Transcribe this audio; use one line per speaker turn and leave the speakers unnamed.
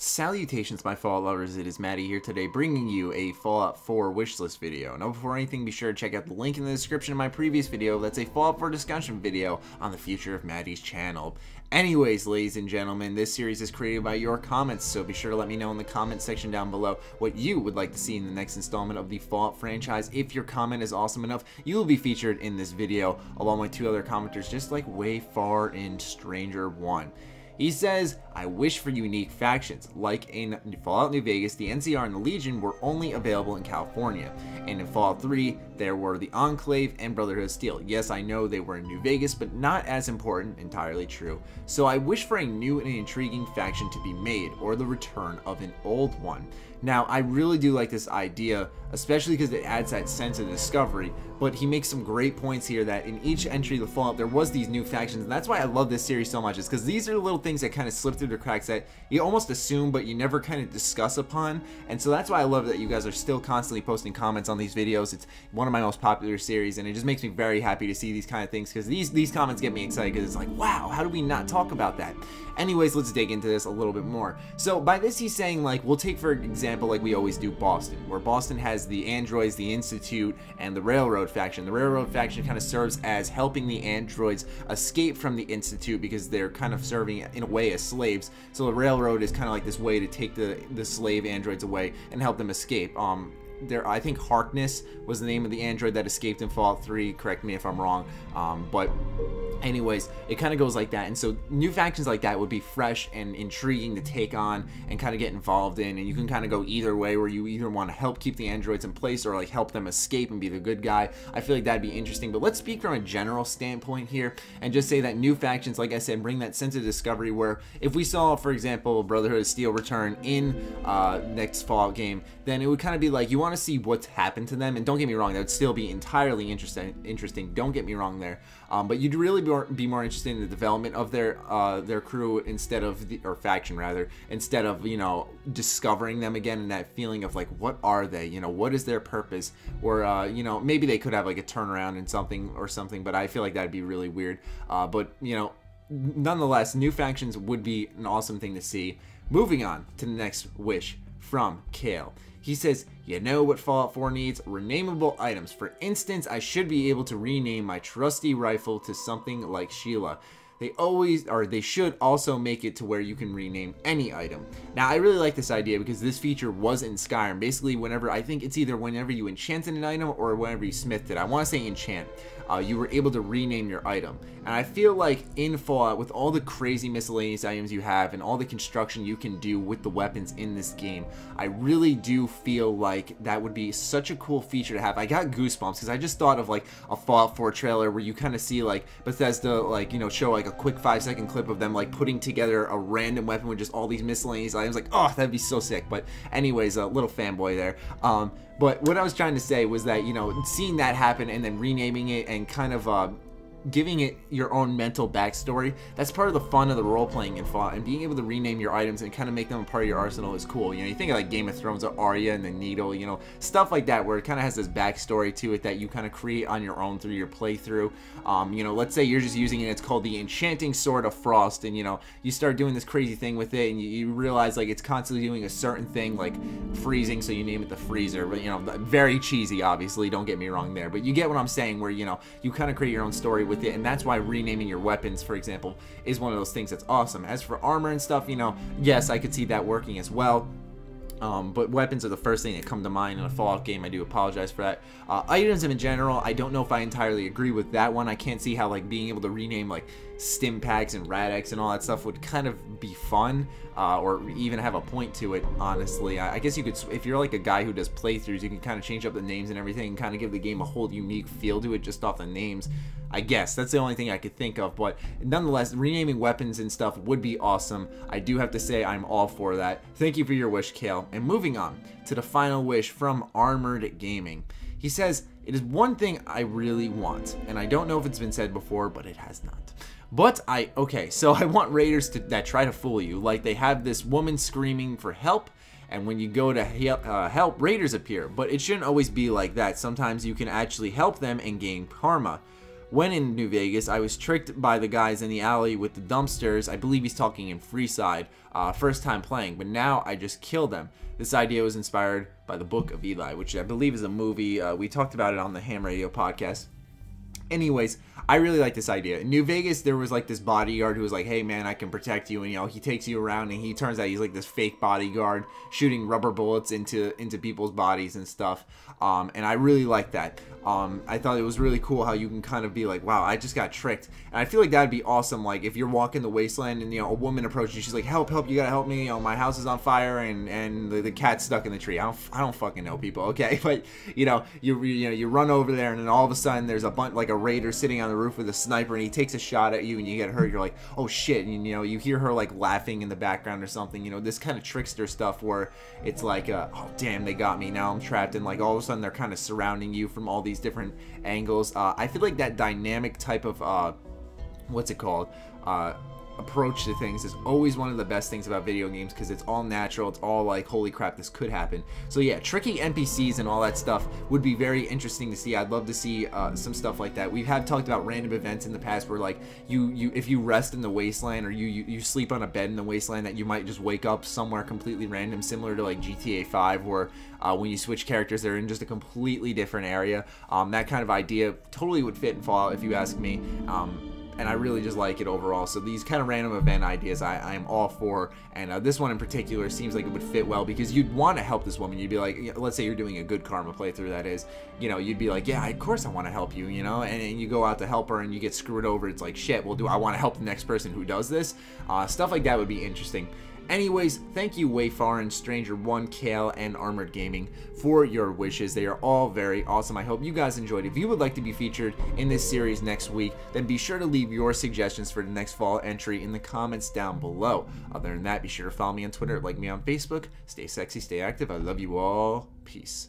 Salutations, my Fallout lovers, it is Matty here today bringing you a Fallout 4 wishlist video. Now before anything, be sure to check out the link in the description of my previous video. That's a Fallout 4 discussion video on the future of Matty's channel. Anyways, ladies and gentlemen, this series is created by your comments, so be sure to let me know in the comment section down below what you would like to see in the next installment of the Fallout franchise. If your comment is awesome enough, you will be featured in this video along with two other commenters just like way far in Stranger 1. He says, I wish for unique factions. Like in Fallout New Vegas, the NCR and the Legion were only available in California. And in Fallout 3, there were the Enclave and Brotherhood of Steel. Yes, I know they were in New Vegas, but not as important. Entirely true. So I wish for a new and intriguing faction to be made, or the return of an old one. Now, I really do like this idea, especially because it adds that sense of discovery, but he makes some great points here that in each entry of the Fallout, there was these new factions, and that's why I love this series so much, is because these are little things that kind of slip through the cracks that you almost assume, but you never kind of discuss upon, and so that's why I love that you guys are still constantly posting comments on these videos. It's one of my most popular series, and it just makes me very happy to see these kind of things, because these comments get me excited, because it's like, wow, how do we not talk about that? Anyways, let's dig into this a little bit more. So by this, he's saying, like, we'll take for example, like we always do, Boston, where Boston has the androids, the Institute, and the Railroad faction. The Railroad faction kind of serves as helping the androids escape from the Institute because they're kind of serving in a way as slaves. So the Railroad is kind of like this way to take the slave androids away and help them escape. I think Harkness was the name of the android that escaped in Fallout 3, correct me if I'm wrong, but anyways, it kind of goes like that. And so new factions like that would be fresh and intriguing to take on and kind of get involved in, and you can kind of go either way, where you either want to help keep the androids in place or like help them escape and be the good guy. I feel like that'd be interesting, but let's speak from a general standpoint here and just say that new factions, like I said, bring that sense of discovery, where if we saw, for example, Brotherhood of Steel return in next Fallout game, then it would kind of be like, you want to see what's happened to them, and don't get me wrong, that would still be entirely interesting, don't get me wrong there, but you'd really be more interested in the development of their crew instead of or faction rather, instead of, you know, discovering them again, and that feeling of like, what are they, you know, what is their purpose, or you know, maybe they could have like a turnaround in something, but I feel like that'd be really weird, but you know, nonetheless, new factions would be an awesome thing to see. Moving on to the next wish from Kale. He says, you know what Fallout 4 needs? Renameable items. For instance, I should be able to rename my trusty rifle to something like Sheila. They should also make it to where you can rename any item. Now, I really like this idea because this feature was in Skyrim. Basically, I think it's either whenever you enchanted an item or whenever you smithed it. I want to say enchant. You were able to rename your item. And I feel like in Fallout, with all the crazy miscellaneous items you have and all the construction you can do with the weapons in this game, I really do feel like that would be such a cool feature to have. I got goosebumps because I just thought of like a Fallout 4 trailer where you kind of see like Bethesda, like, you know, show like a quick 5-second clip of them like putting together a random weapon with just all these miscellaneous items. Like, oh, that'd be so sick. But anyways, a little fanboy there. But what I was trying to say was that, you know, seeing that happen and then renaming it and kind of giving it your own mental backstory, that's part of the fun of the role-playing in Fallout, and being able to rename your items and kind of make them a part of your arsenal is cool. You know, you think of like Game of Thrones or Arya and the Needle, you know, stuff like that, where it kind of has this backstory to it that you kind of create on your own through your playthrough. You know, let's say you're just using it, it's called the Enchanting Sword of Frost, and you know, you start doing this crazy thing with it, and you realize like it's constantly doing a certain thing, like freezing, so you name it the Freezer. But you know, very cheesy, obviously, don't get me wrong there, but you get what I'm saying, where you know, you kind of create your own story with it, and that's why renaming your weapons, for example, is one of those things that's awesome. As for armor and stuff, you know, yes, I could see that working as well. But weapons are the first thing that come to mind in a Fallout game. I do apologize for that. Items in general, I don't know if I entirely agree with that one. I can't see how like being able to rename like stim packs and Rad-X and all that stuff would kind of be fun, or even have a point to it, honestly. I guess you could, if you're like a guy who does playthroughs, you can kind of change up the names and everything and kind of give the game a whole unique feel to it just off the names. I guess that's the only thing I could think of, but nonetheless, renaming weapons and stuff would be awesome. I do have to say I'm all for that. Thank you for your wish, Kale. And moving on to the final wish from Armored Gaming. He says, it is one thing I really want, and I don't know if it's been said before, but it has not. But okay, so I want raiders that try to fool you. Like they have this woman screaming for help, and when you go to help, raiders appear. But it shouldn't always be like that. Sometimes you can actually help them and gain karma. When in New Vegas, I was tricked by the guys in the alley with the dumpsters. I believe he's talking in Freeside, first time playing, but now I just kill them. This idea was inspired by the Book of Eli, which I believe is a movie. We talked about it on the Ham Radio podcast. Anyways, I really like this idea. In New Vegas, there was like this bodyguard who was like, hey man, I can protect you, and you know, he takes you around, and he turns out he's like this fake bodyguard shooting rubber bullets into people's bodies and stuff. And I really like that. I thought it was really cool how you can kind of be like, wow, I just got tricked. And I feel like that'd be awesome. Like if you're walking the wasteland and, you know, a woman approaches you, she's like, help, you gotta help me, you know, my house is on fire and the cat's stuck in the tree. I don't fucking know, people, okay? But you know, you run over there, and then all of a sudden there's a bunch, like a raider sitting on the roof with a sniper, and he takes a shot at you and you get hurt. You're like, oh shit. And you know, you hear her like laughing in the background or something, you know, this kind of trickster stuff where it's like, oh damn, they got me, now I'm trapped, and like all of a sudden they're kind of surrounding you from all these different angles. I feel like that dynamic type of what's it called, approach to things is always one of the best things about video games, because it's all natural. It's all like, holy crap, this could happen. So yeah, tricky NPCs and all that stuff would be very interesting to see. I'd love to see some stuff like that. We have talked about random events in the past where like if you rest in the wasteland, or you sleep on a bed in the wasteland, that you might just wake up somewhere completely random, similar to like GTA 5, where when you switch characters, they're in just a completely different area. That kind of idea totally would fit in Fallout, if you ask me. And I really just like it overall. So these kind of random event ideas I am all for, and this one in particular seems like it would fit well, because you'd want to help this woman. You'd be like, let's say you're doing a good karma playthrough, that is, you know, you'd be like, yeah, of course I want to help you, you know, and you go out to help her and you get screwed over. It's like, shit, well, do I want to help the next person who does this? Stuff like that would be interesting. Anyways, thank you Wayfarin, Stranger 1, Kale, and Armored Gaming for your wishes. They are all very awesome. I hope you guys enjoyed. If you would like to be featured in this series next week, then be sure to leave your suggestions for the next fall entry in the comments down below. Other than that, be sure to follow me on Twitter, like me on Facebook. Stay sexy, stay active. I love you all. Peace.